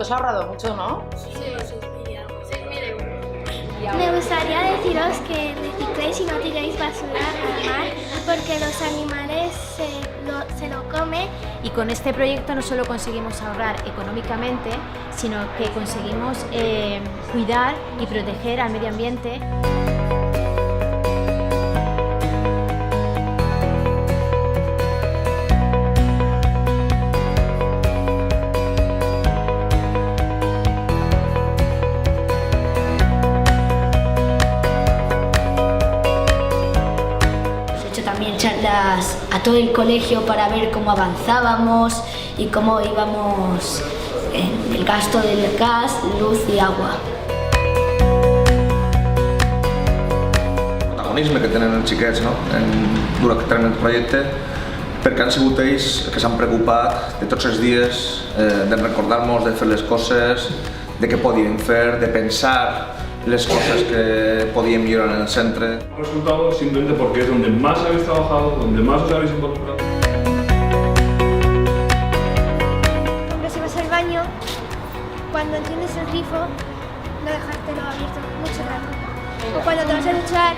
os ha ahorrado mucho, ¿no? Sí, 6.000 euros. Me gustaría deciros que recicléis y no tiréis basura al mar porque los animales se lo comen. Y con este proyecto no solo conseguimos ahorrar económicamente, sino que conseguimos cuidar y proteger al medio ambiente. También charlas a todo el colegio para ver cómo avanzábamos y cómo íbamos en el gasto del gas, luz i agua. El protagonisme que tenen els xiquets, no? Durant que tenen el projecte, perquè han sigut ells que s'han preocupat de tots els dies, de recordar-nos de fer les coses, de què podíem fer, de pensar las cosas que podían millorar en el centro. El resultado simplemente porque es donde más habéis trabajado, donde más os habéis involucrado. Porque si vas al baño, cuando enciendes el grifo, no dejártelo abierto mucho rato. O cuando te vas a duchar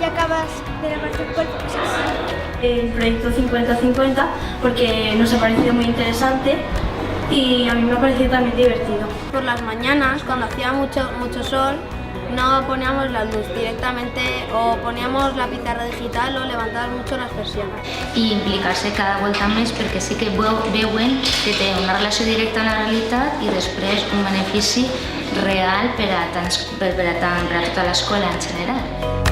y acabas de lavarte el cuerpo, pues así. El proyecto 50-50 porque nos ha parecido muy interesante y a mí me ha parecido también divertido. Por las mañanas, cuando hacía mucho sol, no poníamos la luz directamente o poníamos la pizarra digital o levantábamos mucho les persianes. I implicar-se cada volta més perquè sí que veuen que té una relació directa amb la realitat i després un benefici real per a tota l'escola en general.